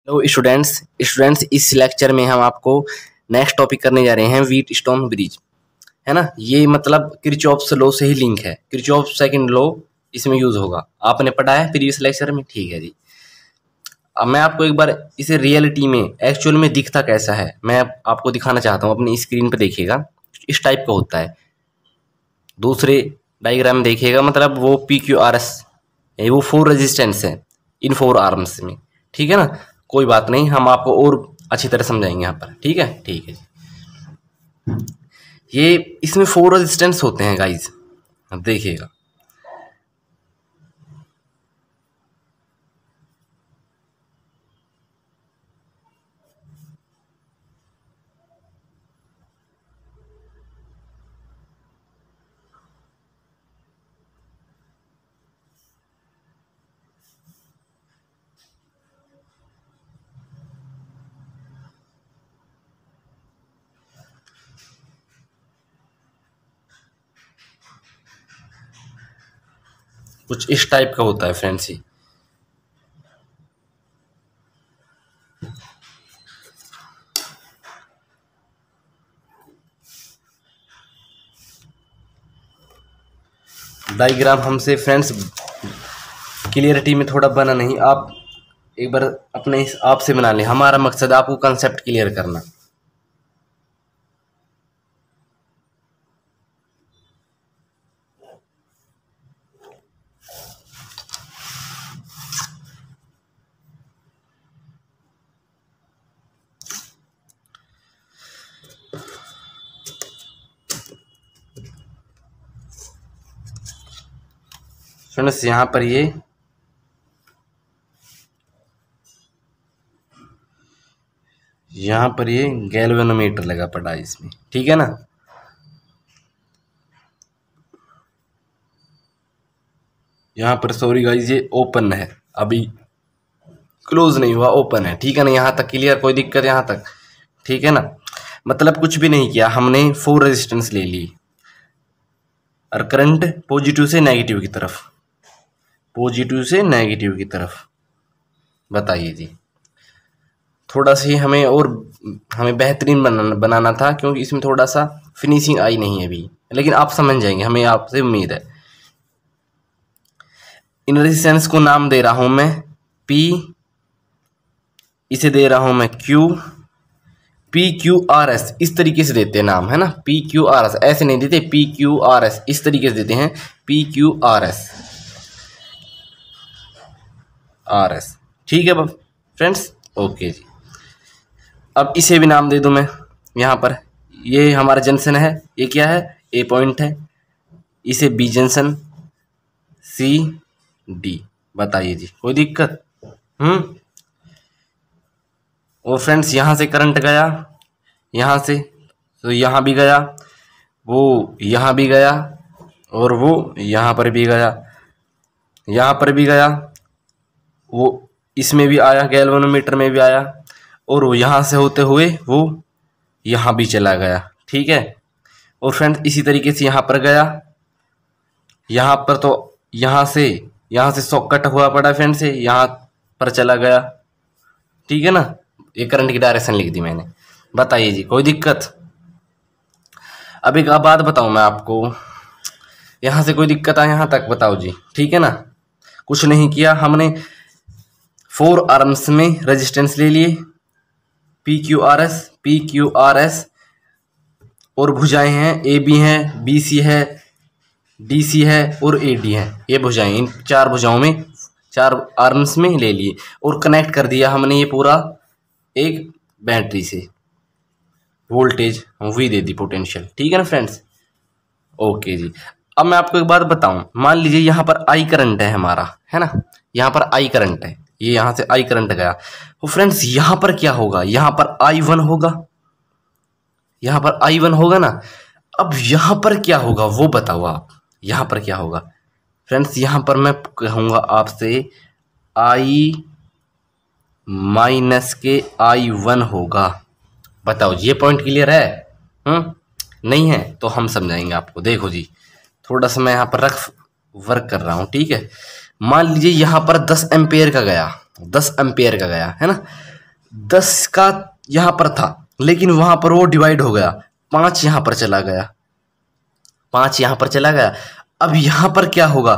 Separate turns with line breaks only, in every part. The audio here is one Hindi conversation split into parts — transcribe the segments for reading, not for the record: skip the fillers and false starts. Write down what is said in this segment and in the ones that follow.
हेलो स्टूडेंट्स स्टूडेंट्स इस लेक्चर में हम आपको नेक्स्ट टॉपिक करने जा रहे हैं व्हीटस्टोन ब्रिज, है ना। ये मतलब किरचॉफ्स लॉ से ही लिंक है। किरचॉफ सेकंड लॉ इसमें यूज होगा, आपने पढ़ा है प्रीवियस लेक्चर में, ठीक है जी। अब मैं आपको एक बार इसे रियलिटी में एक्चुअल में दिखता कैसा है मैं आपको दिखाना चाहता हूँ। अपनी स्क्रीन पर देखिएगा, इस टाइप का होता है। दूसरे डायग्राम देखिएगा, मतलब वो PQRS वो 4 रेजिस्टेंस है इन 4 आर्म्स में, ठीक है ना। कोई बात नहीं, हम आपको और अच्छी तरह समझाएंगे यहाँ पर, ठीक है। ठीक है जी, ये इसमें 4 रेजिस्टेंस होते हैं गाइज, अब देखिएगा। कुछ इस टाइप का होता है फ्रेंड्स। ही डायग्राम हमसे फ्रेंड्स क्लियरिटी में थोड़ा बना नहीं, आप एक बार अपने आप से बना लें। हमारा मकसद आपको कंसेप्ट क्लियर करना। फ्रेंड्स यहाँ पर ये गैल्वेनोमीटर लगा पड़ा है इसमें, ठीक है ना। यहाँ पर सॉरी गाइस, ये ओपन है, अभी क्लोज नहीं हुआ, ओपन है, ठीक है ना। यहाँ तक क्लियर, कोई दिक्कत यहाँ तक, ठीक है ना। मतलब कुछ भी नहीं किया हमने, 4 रेजिस्टेंस ले ली और करंट पॉजिटिव से नेगेटिव की तरफ, पॉजिटिव से नेगेटिव की तरफ। बताइए जी, थोड़ा सी हमें बेहतरीन बनाना था, क्योंकि इसमें थोड़ा सा फिनिशिंग आई नहीं है अभी, लेकिन आप समझ जाएंगे, हमें आपसे उम्मीद है। इन रेजिस्टेंस को नाम दे रहा हूं मैं P, इसे दे रहा हूं मैं Q, PQRS, इस तरीके से देते हैं नाम, है ना। PQRS ऐसे नहीं देते, PQRS इस तरीके से देते हैं, PQRS RS, ठीक है फ्रेंड्स, ओके जी। अब इसे भी नाम दे दूं मैं, यहाँ पर ये हमारा जंक्शन है, ये क्या है, A पॉइंट है, इसे B जंक्शन, C D। बताइए जी, कोई दिक्कत? और फ्रेंड्स यहाँ से करंट गया, यहाँ से तो यहाँ भी गया, वो यहाँ भी गया, और वो यहाँ पर भी गया, यहाँ पर भी गया, वो इसमें भी आया, गैल्वेनोमीटर में भी आया, और वो यहाँ से होते हुए वो यहाँ भी चला गया, ठीक है। और फ्रेंड्स इसी तरीके से यहाँ पर गया, यहाँ पर तो यहाँ से सॉकेट हुआ पड़ा फ्रेंड्स से, यहाँ पर चला गया, ठीक है ना। ये करंट की डायरेक्शन लिख दी मैंने। बताइए जी, कोई दिक्कत? अब एक बात बताऊं मैं आपको, यहाँ से कोई दिक्कत आए यहाँ तक, बताओ जी, ठीक है ना। कुछ नहीं किया हमने, 4 आर्म्स में रेजिस्टेंस ले लिए, PQRS, और भुजाएं हैं, AB है, BC है, DC है और AD है। ये भुजाएं, इन 4 भुजाओं में, 4 आर्म्स में ले लिए और कनेक्ट कर दिया हमने ये पूरा एक बैटरी से। वोल्टेज V दे दी, पोटेंशियल, ठीक है ना फ्रेंड्स, ओके जी। अब मैं आपको एक बात बताऊं, मान लीजिए यहाँ पर I करंट है हमारा, है ना, यहाँ पर I करंट है, ये यहाँ से I करंट गया, तो फ्रेंड्स यहाँ पर क्या होगा, यहाँ पर I1 होगा, यहाँ पर I1 होगा ना। अब यहाँ पर क्या होगा वो बताओ आप, यहाँ पर क्या होगा फ्रेंड्स। यहाँ पर मैं कहूँगा आपसे I माइनस के I1 होगा। बताओ ये पॉइंट क्लियर है? नहीं है तो हम समझाएंगे आपको। देखो जी, थोड़ा सा मैं यहाँ पर वर्क कर रहा हूँ, ठीक है। मान लीजिए यहाँ पर 10 एम्पेयर का गया, 10 एम्पेयर का गया, है ना। 10 का यहां पर था, लेकिन वहां पर वो डिवाइड हो गया, 5 यहां पर चला गया, 5 यहां पर चला गया। अब यहां पर क्या होगा,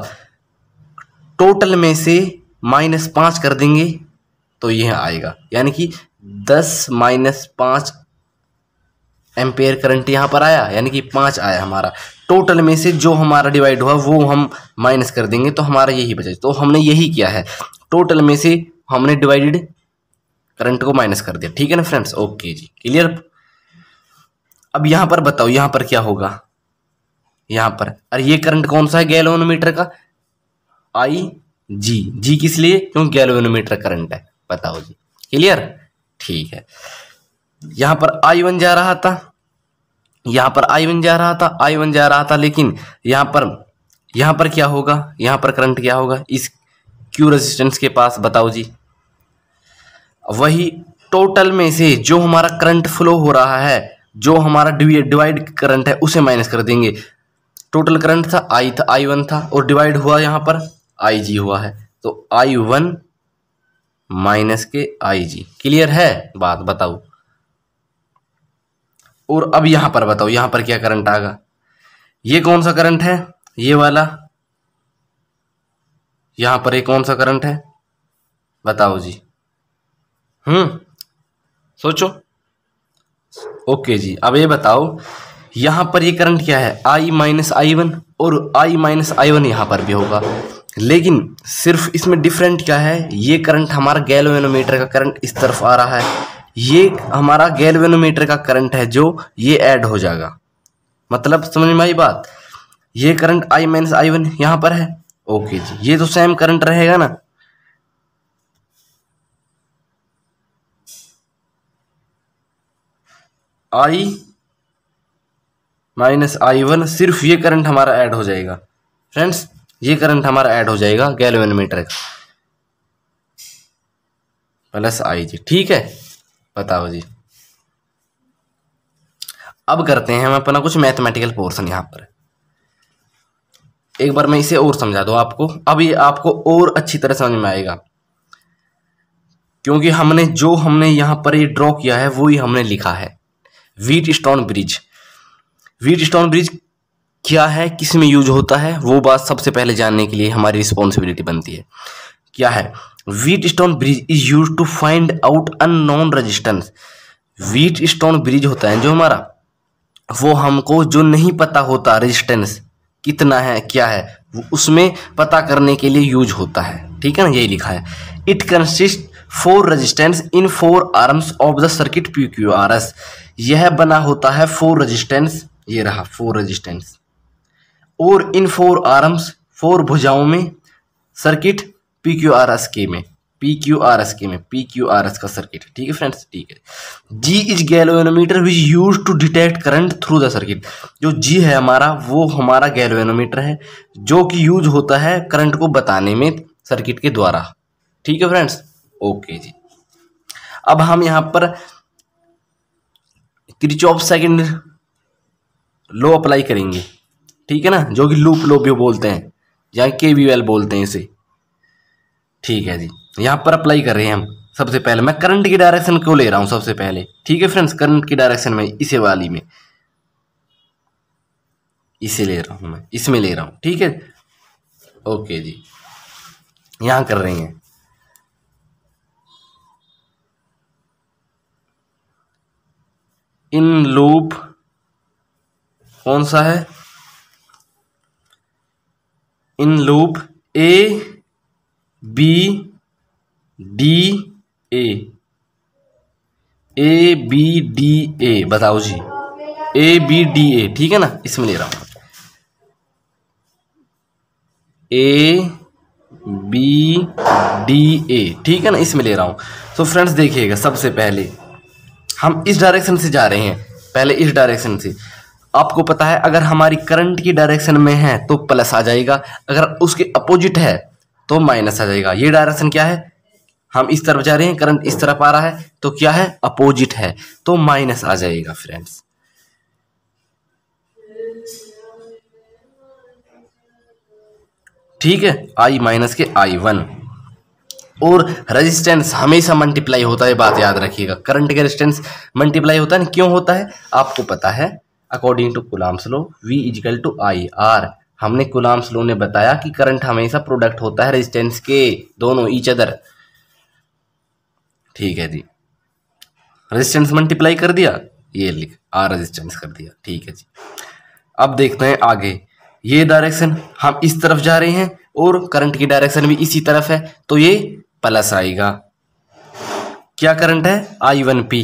टोटल में से -5 कर देंगे तो यह आएगा, यानी कि 10 - 5 एम्पेयर करंट यहां पर आया, यानी कि 5 आया हमारा। टोटल में से जो हमारा डिवाइड हुआ वो हम माइनस कर देंगे तो हमारा यही बचे। तो हमने यही किया है, टोटल में से हमने डिवाइडेड करंट को माइनस कर दिया। ठीक है ना फ्रेंड्स, ओके जी, क्लियर। अब यहां पर बताओ यहां पर क्या होगा, यहां पर अरे ये करंट कौन सा है, गैल्वेनोमीटर का आई जी किस लिए, क्योंकि गैल्वेनोमीटर करंट है, बताओ जी, क्लियर। ठीक है, यहां पर I1 जा रहा था, यहां पर I1 जा रहा था, I1 जा रहा था, लेकिन यहां पर क्या होगा, यहां पर करंट क्या होगा इस क्यू रेजिस्टेंस के पास, बताओ जी। वही टोटल में से जो हमारा करंट फ्लो हो रहा है, जो हमारा डिवाइड करंट है उसे माइनस कर देंगे। टोटल करंट था I1 था, और डिवाइड हुआ यहां पर IG हुआ है, तो I1 माइनस के IG, क्लियर है बात, बताओ। और अब यहां पर बताओ यहां पर क्या करंट आएगा, ये कौन सा करंट है, ये वाला, यहां पर ये कौन सा करंट है, बताओ जी। सोचो। ओके जी, अब ये बताओ यहां पर ये करंट क्या है, I-I1, और I-I1 यहां पर भी होगा, लेकिन सिर्फ इसमें डिफरेंट क्या है, ये करंट हमारा गैल्वेनोमीटर का करंट इस तरफ आ रहा है, ये हमारा गैल्वेनोमीटर का करंट है जो ये ऐड हो जाएगा, मतलब समझ में आई बात। ये करंट I-I1 यहां पर है, ओके जी, ये तो सेम करंट रहेगा ना, I-I1, सिर्फ ये करंट हमारा ऐड हो जाएगा फ्रेंड्स, ये करंट हमारा ऐड हो जाएगा गैल्वेनोमीटर का, प्लस IG, ठीक है, बताओ जी। अब करते हैं हम अपना कुछ मैथमेटिकल पोर्शन, यहां पर एक बार मैं इसे और समझा दूं आपको, अब ये आपको और अच्छी तरह समझ में आएगा, क्योंकि हमने यहां पर ये ड्रॉ किया है वो ही हमने लिखा है। व्हीटस्टोन ब्रिज, व्हीटस्टोन ब्रिज क्या है, किस में यूज होता है, वो बात सबसे पहले जानने के लिए हमारी रिस्पॉन्सिबिलिटी बनती है। क्या है, Wheatstone bridge is use to find out unknown resistance. Wheatstone bridge होता है जो हमारा, वो हमको जो नहीं पता होता रेजिस्टेंस कितना है क्या है, वो उसमें पता करने के लिए यूज होता है, ठीक है ना, यही लिखा है। It consist 4 resistance in 4 arms of the circuit PQRS। यह बना होता है 4 रेजिस्टेंस, ये रहा 4 रेजिस्टेंस, और इन 4 आर्म्स 4 भुजाओं में सर्किट PQRS के में, PQRS का सर्किट, ठीक है फ्रेंड्स, ठीक है। G is galvanometer which use to detect current through the circuit. जो G है हमारा, वो हमारा गैल्वेनोमीटर है जो कि यूज होता है करंट को बताने में सर्किट के द्वारा, ठीक है फ्रेंड्स, ओके जी। अब हम यहां पर किरचॉफ सेकंड लॉ अप्लाई करेंगे, ठीक है ना, जो कि लूप लॉ भी बोलते हैं या KVL बोलते हैं इसे, ठीक है जी। यहां पर अप्लाई कर रहे हैं हम। सबसे पहले मैं करंट की डायरेक्शन को ले रहा हूं सबसे पहले, ठीक है फ्रेंड्स, करंट की डायरेक्शन में इसे वाली में इसे ले रहा हूं मैं, इसमें ले रहा हूं, ठीक है, ओके जी। यहां कर रहे हैं इन लूप, कौन सा है, इन लूप ABDA, बताओ जी, ABDA, ठीक है ना, इसमें ले रहा हूं ABDA, ठीक है ना, इसमें ले रहा हूं। तो फ्रेंड्स देखिएगा, सबसे पहले हम इस डायरेक्शन से जा रहे हैं, पहले इस डायरेक्शन से। आपको पता है अगर हमारी करंट की डायरेक्शन में है तो प्लस आ जाएगा, अगर उसके अपोजिट है तो माइनस आ जाएगा। ये डायरेक्शन क्या है, हम इस तरफ जा रहे हैं, करंट इस तरफ आ रहा है, तो क्या है, अपोजिट है, तो माइनस आ जाएगा फ्रेंड्स, ठीक है, I- के I1, और रेजिस्टेंस हमेशा मल्टीप्लाई होता है, बात याद रखिएगा। करंट का रेजिस्टेंस मल्टीप्लाई होता है, क्यों होता है आपको पता है। According to Coulomb's law V equal to I R, हमने कूलम्ब्स लॉ ने बताया कि करंट हमेशा प्रोडक्ट होता है रेजिस्टेंस के, दोनों ईच अदर। ठीक है जी, रेजिस्टेंस मल्टीप्लाई कर दिया, ये लिख R रेजिस्टेंस कर दिया। ठीक है जी, अब देखते हैं आगे। ये डायरेक्शन हम इस तरफ जा रहे हैं और करंट की डायरेक्शन भी इसी तरफ है, तो ये प्लस आएगा। क्या करंट है I1P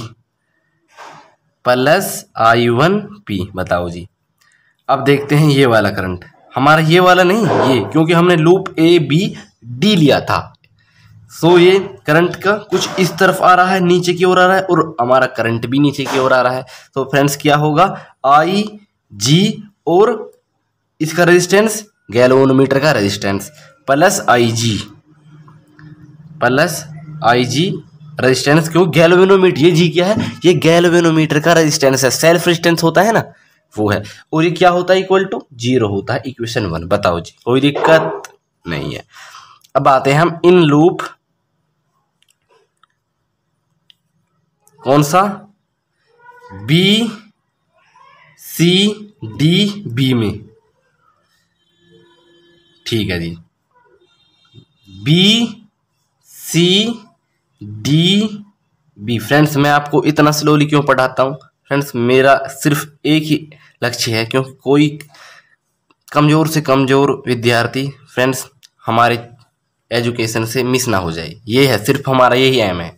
प्लस I1P, बताओ जी। अब देखते हैं ये वाला करंट, हमारा ये वाला नहीं, ये क्योंकि हमने लूप ABD लिया था, सो ये करंट का कुछ इस तरफ आ रहा है, नीचे की ओर आ रहा है, और हमारा करंट भी नीचे की ओर आ रहा है। तो फ्रेंड्स क्या होगा, IG और इसका रेजिस्टेंस गैल्वेनोमीटर का रेजिस्टेंस प्लस IG रेजिस्टेंस, क्यों गैल्वेनोमीटर, ये जी क्या है, ये गैल्वेनोमीटर का रेजिस्टेंस है, सेल्फ रेजिस्टेंस होता है ना, वो है। और ये क्या होता है, इक्वल टू 0 होता है, इक्वेशन 1। बताओ जी, कोई दिक्कत नहीं है। अब आते हैं हम इन लूप, कौन सा, BCDB में। ठीक है जी, BCDB। फ्रेंड्स मैं आपको इतना स्लोली क्यों पढ़ाता हूँ फ्रेंड्स, मेरा सिर्फ एक ही लक्ष्य है, क्योंकि कोई कमज़ोर से कमज़ोर विद्यार्थी फ्रेंड्स हमारे एजुकेशन से मिस ना हो जाए, ये है सिर्फ हमारा यही एम है।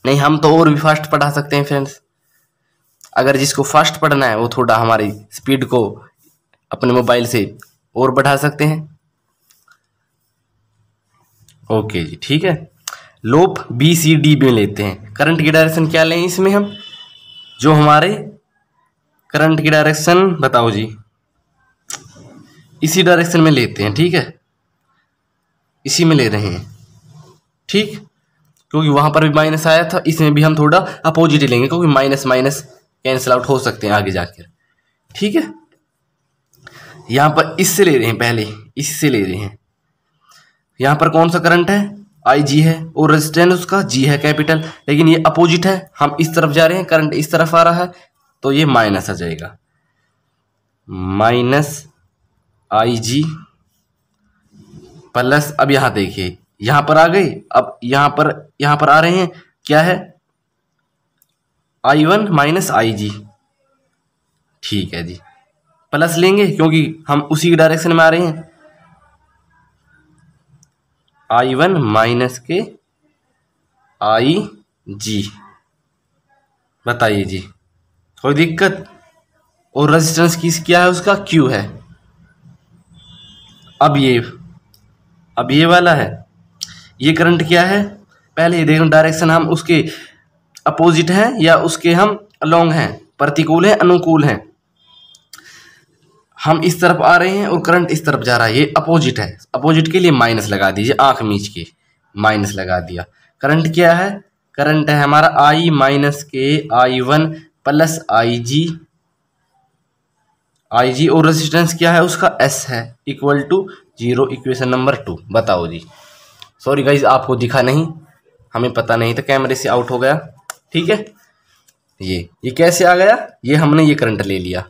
नहीं, हम तो और भी फास्ट पढ़ा सकते हैं फ्रेंड्स, अगर जिसको फास्ट पढ़ना है वो थोड़ा हमारी स्पीड को अपने मोबाइल से और बढ़ा सकते हैं। ओके जी, ठीक है। लूप BCD में लेते हैं, करंट की डायरेक्शन क्या लें इसमें हम, जो हमारे करंट की डायरेक्शन बताओ जी, इसी डायरेक्शन में लेते हैं। ठीक है, इसी में ले रहे हैं, ठीक, क्योंकि वहां पर भी माइनस आया था, इसमें भी हम थोड़ा अपोजिट लेंगे, क्योंकि माइनस माइनस कैंसिल आउट हो सकते हैं आगे जाकर। ठीक है, यहां पर इससे ले रहे हैं, पहले इससे ले रहे हैं। यहां पर कौन सा करंट है, IG है, और रेजिस्टेंस उसका G है कैपिटल, लेकिन ये अपोजिट है, हम इस तरफ जा रहे हैं, करंट इस तरफ आ रहा है, तो ये माइनस आ जाएगा, माइनस IG प्लस, अब यहां देखिए, यहां पर आ गए, अब यहां पर आ रहे हैं, क्या है, I1 माइनस IG। ठीक है जी, प्लस लेंगे क्योंकि हम उसी डायरेक्शन में आ रहे हैं, I1 माइनस के IG। बताइए जी, कोई दिक्कत। और रेजिस्टेंस की क्या है, उसका Q है। अब ये वाला है, ये करंट क्या है, पहले ये देखो डायरेक्शन हम उसके अपोजिट हैं या उसके हम अलोंग हैं, प्रतिकूल है अनुकूल हैं। हम इस तरफ आ रहे हैं और करंट इस तरफ जा रहा है, ये अपोजिट है, अपोजिट के लिए माइनस लगा दीजिए, आंख मीच के माइनस लगा दिया। करंट क्या है, करंट है हमारा I माइनस के I1 प्लस IG, और रेजिस्टेंस क्या है उसका S है, इक्वल टू 0, इक्वेशन नंबर 2। बताओ जी, सॉरी गाइज आपको दिखा नहीं, हमें पता नहीं था, कैमरे से आउट हो गया। ठीक है, ये कैसे आ गया, ये हमने ये करंट ले लिया,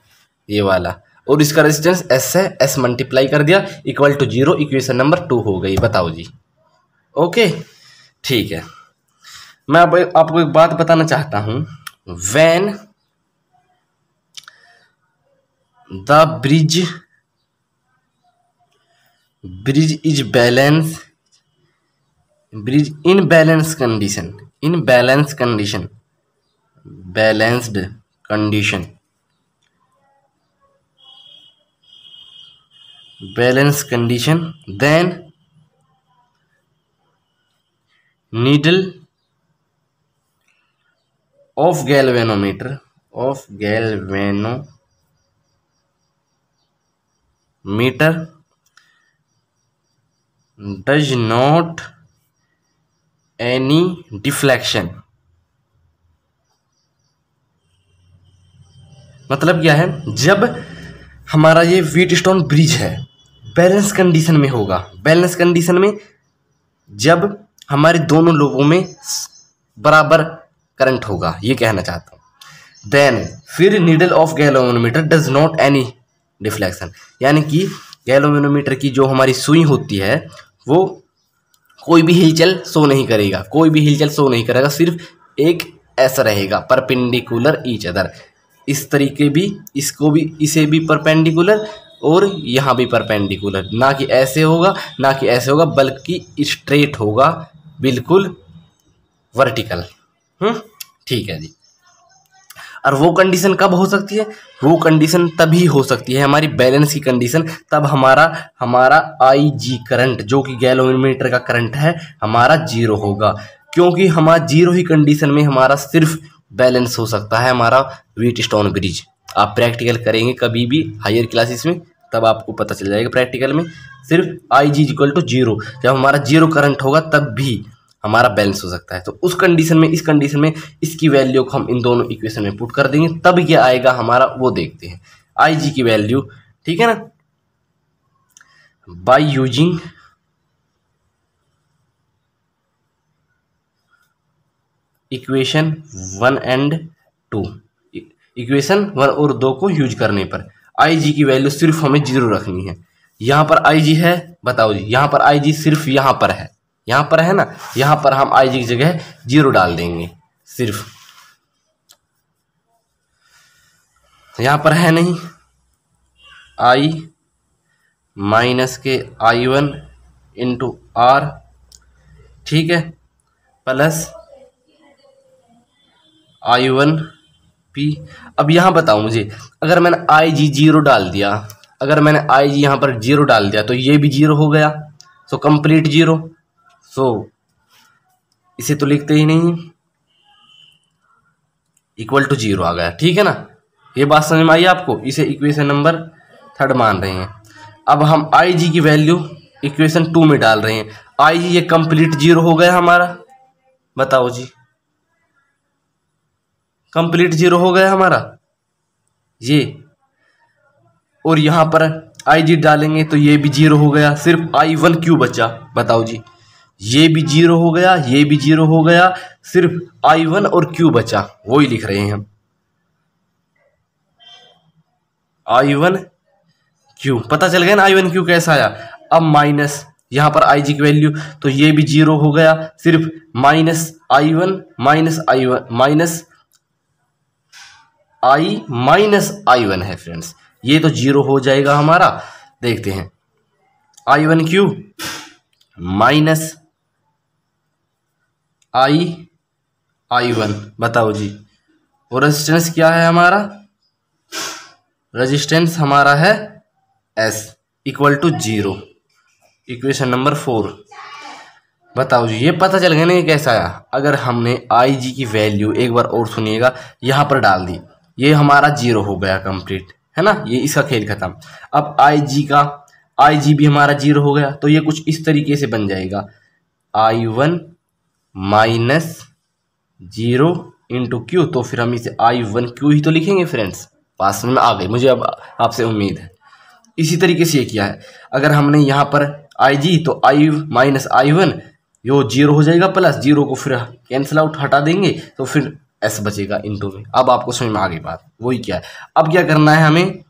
ये वाला, और इसका रेजिस्टेंस S है, S मल्टीप्लाई कर दिया, इक्वल टू 0, इक्वेशन नंबर 2 हो गई। बताओ जी, ओके, ठीक है। मैं अब आपको एक बात बताना चाहता हूं, when the bridge is balance, bridge in balance condition, balanced condition, balance condition, then needle of galvanometer does not any deflection. मतलब क्या है, जब हमारा ये व्हीटस्टोन ब्रिज है बैलेंस कंडीशन में होगा, बैलेंस कंडीशन में जब हमारे दोनों लोगों में बराबर करंट होगा, ये कहना चाहता हूँ। देन फिर needle of galvanometer does not any deflection, यानी कि गैल्वेनोमीटर की जो हमारी सुई होती है वो कोई भी हिलचल शो नहीं करेगा, कोई भी हिलचल शो नहीं करेगा, सिर्फ एक ऐसा रहेगा परपेंडिकुलर ईच अदर। इस तरीके भी, इसको भी, इसे भी परपेंडिकुलर और यहाँ भी परपेंडिकुलर, ना कि ऐसे होगा ना कि ऐसे होगा, बल्कि स्ट्रेट होगा, बिल्कुल वर्टिकल। ठीक है जी। और वो कंडीशन कब हो सकती है? वो कंडीशन तभी हो सकती है हमारी बैलेंस की कंडीशन, तब हमारा आई जी करंट जो कि गैल्वेनोमीटर का करंट है हमारा जीरो होगा, क्योंकि हमारा जीरो ही कंडीशन में हमारा सिर्फ बैलेंस हो सकता है हमारा व्हीटस्टोन ब्रिज। आप प्रैक्टिकल करेंगे कभी भी हायर क्लासेस में, तब आपको पता चल जाएगा प्रैक्टिकल में, सिर्फ आई जी इक्वल टू जीरो, जब हमारा जीरो करंट होगा तब भी हमारा बैलेंस हो सकता है। तो उस कंडीशन में, इस कंडीशन में इसकी वैल्यू को हम इन दोनों इक्वेशन में पुट कर देंगे, तब क्या आएगा हमारा वो देखते हैं। आई जी की वैल्यू, ठीक है ना, by using equation 1 and 2, equation 1 और 2 को यूज करने पर आई जी की वैल्यू सिर्फ हमें जीरो रखनी है। यहाँ पर आई जी है, बताओ जी, यहाँ पर आई जी सिर्फ यहाँ पर है, यहाँ पर है ना, यहाँ पर हम आई जी की जगह जीरो डाल देंगे, सिर्फ यहाँ पर है नहीं, आई माइनस के I1 इंटू आर, ठीक है, प्लस I1 P। अब यहाँ बताओ मुझे, अगर मैंने आई जी जीरो डाल दिया, अगर मैंने आई जी यहाँ पर जीरो डाल दिया तो ये भी जीरो हो गया, सो कंप्लीट जीरो, सो इसे तो लिखते ही नहीं, इक्वल टू जीरो आ गया, ठीक है ना। ये बात समझ में आई आपको? इसे इक्वेशन नंबर 3 मान रहे हैं। अब हम आई जी की वैल्यू इक्वेशन 2 में डाल रहे हैं, आई जी ये कंप्लीट जीरो हो गया हमारा, बताओ जी, कंप्लीट जीरो हो गया हमारा ये, और यहाँ पर आई जी डालेंगे तो ये भी जीरो हो गया, सिर्फ I1 क्यों बचा, बताओ जी, ये भी जीरो हो गया, ये भी जीरो हो गया, सिर्फ I1 और Q बचा, वही लिख रहे हैं हम, I1 Q। पता चल गया ना I1 Q कैसा आया। अब माइनस यहाँ पर आई जी की वैल्यू, तो ये भी जीरो हो गया, सिर्फ minus I1 minus I1 minus I1 है फ्रेंड्स, ये तो जीरो हो जाएगा हमारा। देखते हैं I1 Q माइनस I1, बताओ जी, और रेजिस्टेंस क्या है हमारा, रेजिस्टेंस हमारा है S equal to zero, equation number 4। बताओ जी, ये पता चल गया ना ये कैसा आया। अगर हमने आई जी की वैल्यू, एक बार और सुनिएगा, यहाँ पर डाल दी, ये हमारा जीरो हो गया कंप्लीट, है ना, ये इसका खेल खत्म। अब आई जी भी हमारा जीरो हो गया, तो ये कुछ इस तरीके से बन जाएगा, I1 minus zero into Q, तो फिर हम इसे I1 क्यू ही तो लिखेंगे फ्रेंड्स। पास में आ गई, मुझे अब आपसे उम्मीद है। इसी तरीके से ये किया है, अगर हमने यहाँ पर आई जी, तो I minus I1 yo zero हो जाएगा, प्लस जीरो को फिर कैंसिल आउट हटा देंगे, तो फिर S बचेगा इंटू में। अब आपको समझ में आ गई बात, वही क्या है। अब क्या करना है हमें,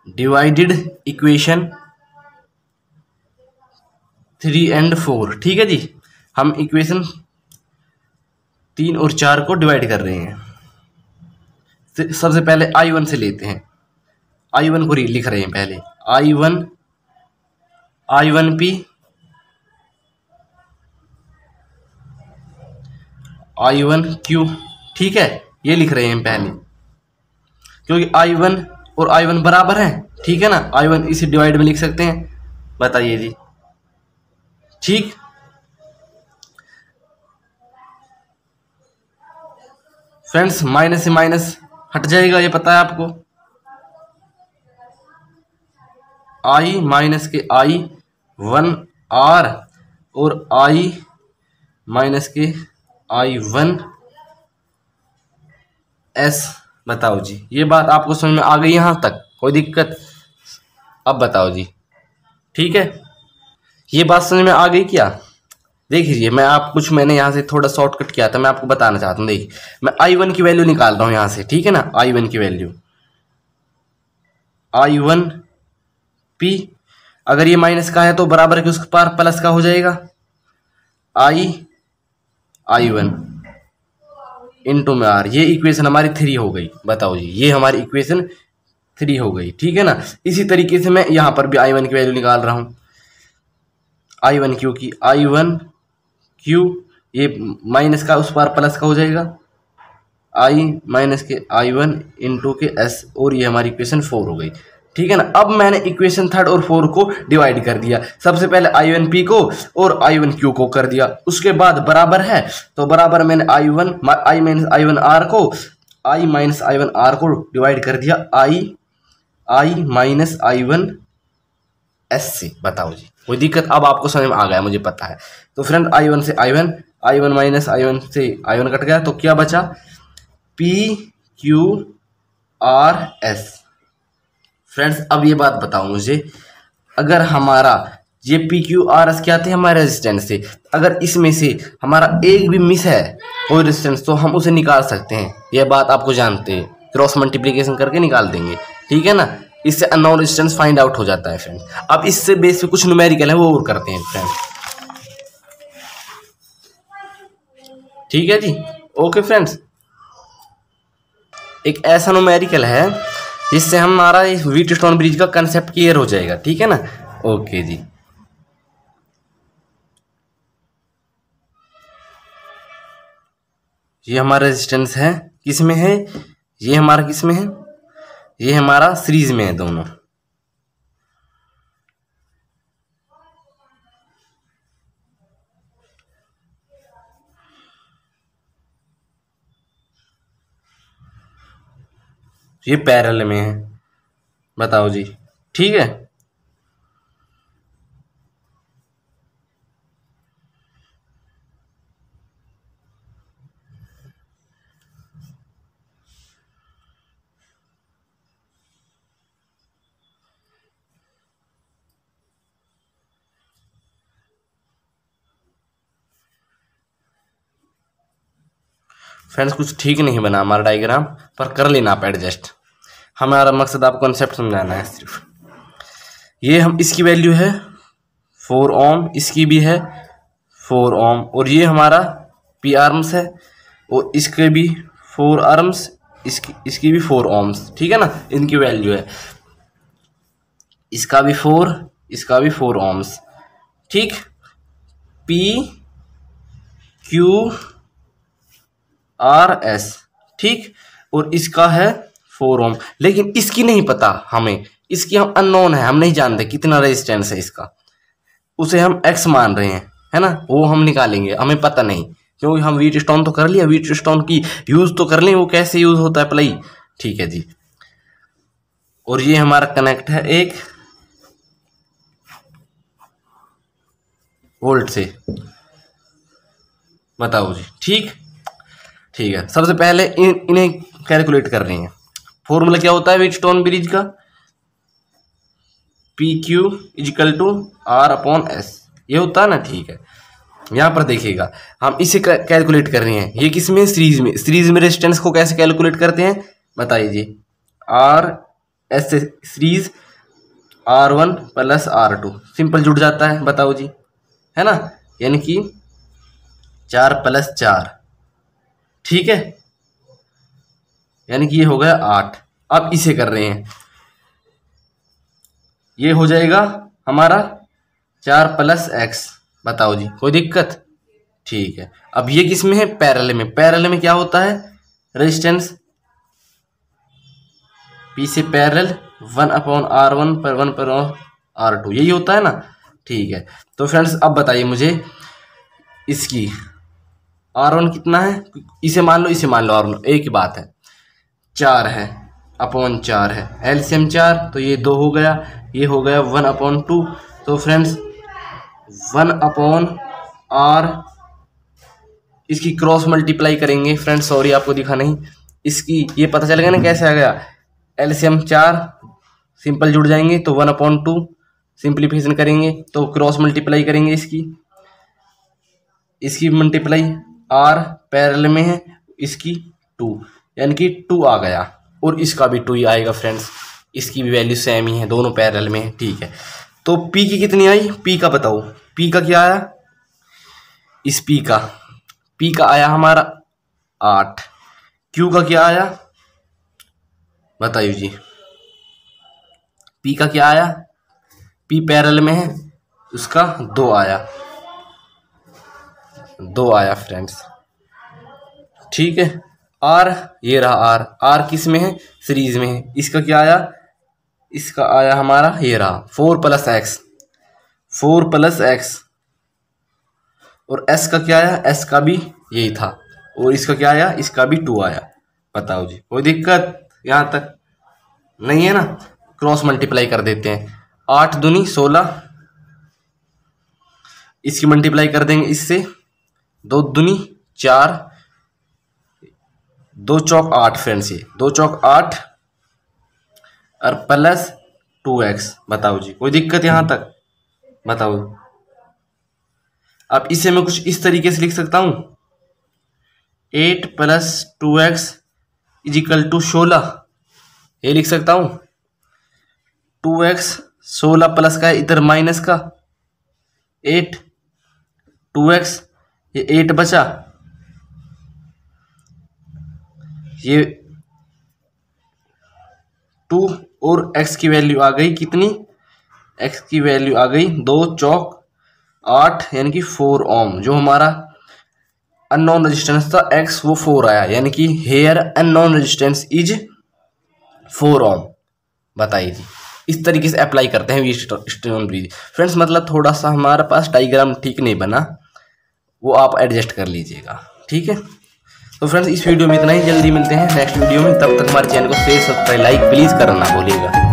डिवाइडेड इक्वेशन 3 एंड 4, ठीक है जी। हम इक्वेशन 3 और 4 को डिवाइड कर रहे हैं। सबसे पहले I1 से लेते हैं, I1 को लिख रहे हैं पहले, I1P I1Q, ठीक है, ये लिख रहे हैं पहले, क्योंकि I1 और I1 बराबर हैं, ठीक है ना। I1 इसे डिवाइड में लिख सकते हैं, बताइए जी, ठीक। फ्रेंड्स माइनस से माइनस हट जाएगा, ये पता है आपको, I माइनस के I1 R और I माइनस के I1 S। बताओ जी, ये बात आपको समझ में आ गई यहाँ तक, कोई दिक्कत? अब बताओ जी, ठीक है। ये बात समझ में आ गई क्या? देख लीजिए, मैंने यहाँ से थोड़ा शॉर्टकट किया था, मैं आपको बताना चाहता हूँ। देखिए मैं I1 की वैल्यू निकाल रहा हूँ यहाँ से, ठीक है ना। I1 की वैल्यू I1 P, अगर ये माइनस का है तो बराबर के उसके पार प्लस का हो जाएगा, I1 इंटू में R। ये इक्वेशन हमारी 3 हो गई। बताओ जी, ये हमारी इक्वेशन 3 हो गई, ठीक है ना। इसी तरीके से मैं यहाँ पर भी I1 की वैल्यू निकाल रहा हूँ, I1 Q की, I1 Q, ये माइनस का उस पार प्लस का हो जाएगा, I माइनस के I1 इंटू के S, और ये हमारी इक्वेशन 4 हो गई, ठीक है ना। अब मैंने इक्वेशन 3 और 4 को डिवाइड कर दिया। सबसे पहले I1 P को और I1 Q को कर दिया, उसके बाद बराबर है तो बराबर मैंने I माइनस I1 R को, I माइनस I1 R को डिवाइड कर दिया I माइनस I1 S से। बताओ जी, कोई दिक्कत? अब आपको समझ में आ गया, मुझे पता है। तो फ्रेंड I1 से I1 माइनस I1 से I1 कट गया, तो क्या बचा? PQRS। फ्रेंड्स अब ये बात बताओ मुझे, अगर हमारा ये PQRS क्या थे? हमारे रेजिस्टेंस से, अगर इसमें से हमारा एक भी मिस है कोई रेजिस्टेंस, तो हम उसे निकाल सकते हैं। यह बात आपको जानते हैं, क्रॉस मल्टीप्लिकेशन करके निकाल देंगे, ठीक है ना। इससे अननोन रेजिस्टेंस फाइंड आउट हो जाता है फ्रेंड्स। अब इससे बेस पे कुछ न्यूमेरिकल है वो और करते हैं फ्रेंड्स, ठीक है जी। ओके फ्रेंड्स, एक ऐसा न्यूमेरिकल है जिससे हमारा इस व्हीटस्टोन ब्रिज का कंसेप्ट क्लियर हो जाएगा, ठीक है ना। ओके जी, ये हमारा रेजिस्टेंस है, किस में है? ये हमारा किस में है? ये हमारा सीरीज में है दोनों। ये पैरेलल में है। बताओ जी, ठीक है। फ्रेंड्स कुछ ठीक नहीं बना हमारा डायग्राम, पर कर लेना आप एडजस्ट। हमारा मकसद आपको कॉन्सेप्ट समझाना है सिर्फ। ये हम, इसकी वैल्यू है 4 ओम, इसकी भी है 4 ओम, और ये हमारा P आर्म्स है, और इसके भी 4 आर्म्स, इसकी भी 4 ओम्स, ठीक है ना। इनकी वैल्यू है, इसका भी 4, इसका भी 4 ओम्स, ठीक। PQRS, ठीक, और इसका है 4 ओम। लेकिन इसकी नहीं पता हमें, इसकी हम अननोन है, हम नहीं जानते कितना रेजिस्टेंस है इसका, उसे हम X मान रहे हैं, है ना। वो हम निकालेंगे, हमें पता नहीं, क्योंकि हम व्हीटस्टोन तो कर लिया, व्हीटस्टोन की यूज तो कर लें, वो कैसे यूज होता है प्लाई, ठीक है जी। और ये हमारा कनेक्ट है एक वोल्ट से। बताओ जी, ठीक है। सबसे पहले इन्हें कैलकुलेट कर रहे हैं। फॉर्मूला क्या होता है व्हीटस्टोन ब्रिज का? PQ इजिकल टू R/S, ये होता है ना, ठीक है। यहाँ पर देखिएगा, हम इसे कैलकुलेट कर रहे हैं। ये किसमें? सीरीज में। सीरीज में रेजिस्टेंस को कैसे कैलकुलेट करते हैं बताइए जी? RS से series R1 plus R2, simple जुड़ जाता है। बताओ जी, है ना, यानी कि 4 + 4, ठीक है, यानी कि ये हो गया 8। अब इसे कर रहे हैं, ये हो जाएगा हमारा 4 + X। बताओ जी, कोई दिक्कत? ठीक है। अब ये किस में है? पैरेलल में। पैरेलल में क्या होता है? रेजिस्टेंस P से पैरेलल 1/R1 पर 1/R2, यही होता है ना, ठीक है। तो फ्रेंड्स अब बताइए मुझे, इसकी R1 कितना है? इसे मान लो, इसे मान लो R1, एक ही बात है, 4 है, /4 है, LCM 4, तो ये 2 हो गया, ये हो गया 1/2। तो फ्रेंड्स 1/R, इसकी क्रॉस मल्टीप्लाई करेंगे फ्रेंड्स, सॉरी आपको दिखा नहीं, इसकी ये पता चलेगा ना कैसे आ गया। LCM 4 सिंपल जुड़ जाएंगे, तो 1/2 सिंप्लीफिकेशन करेंगे तो क्रॉस मल्टीप्लाई करेंगे, इसकी मल्टीप्लाई r पैरेलल में है, इसकी 2 यानी कि 2 आ गया, और इसका भी 2 ही आएगा फ्रेंड्स, इसकी भी वैल्यू सेम ही है, दोनों पैरेलल में है। ठीक है, तो p की कितनी आई, p का बताओ, p का क्या आया, इस p का आया हमारा 8, q का क्या आया बताइए जी, p का क्या आया, p पैरेलल में है, उसका 2 आया फ्रेंड्स। ठीक है, r ये रहा r किस में है, सीरीज में है, इसका क्या आया, इसका आया हमारा ये रहा 4 प्लस x, और s का क्या आया, s का भी यही था, और इसका क्या आया, इसका भी 2 आया। बताओ जी, कोई दिक्कत यहाँ तक नहीं है ना। क्रॉस मल्टीप्लाई कर देते हैं, 8 दूनी 16, इसकी मल्टीप्लाई कर देंगे इससे, 2 दूनी 4, 2 चौक 8 फ्रेंड्स, ये 2 चौक 8 और प्लस 2x। बताओ जी, कोई दिक्कत यहाँ तक बताओ। अब इसे मैं कुछ इस तरीके से लिख सकता हूँ, 8 प्लस 2x इजिकल टू 16, ये लिख सकता हूँ। 2x 16 प्लस का है, इधर माइनस का 8, 2x ये 8 बचा, ये 2 और x की वैल्यू आ गई कितनी, x की वैल्यू आ गई 2 चौक 8 यानी कि 4 ओम। जो हमारा अननोन रेजिस्टेंस था x वो 4 आया, यानी कि हेयर अननोन रेजिस्टेंस इज 4 ओम। बताइए जी, इस तरीके से अप्लाई करते हैं व्हीटस्टोन ब्रिज फ्रेंड्स। मतलब थोड़ा सा हमारे पास डायग्राम ठीक नहीं बना, वो आप एडजस्ट कर लीजिएगा। ठीक है, तो फ्रेंड्स इस वीडियो में इतना ही, जल्दी मिलते हैं नेक्स्ट वीडियो में। तब तक हमारे चैनल को शेयर सब्सक्राइब लाइक प्लीज़ करना ना भूलिएगा।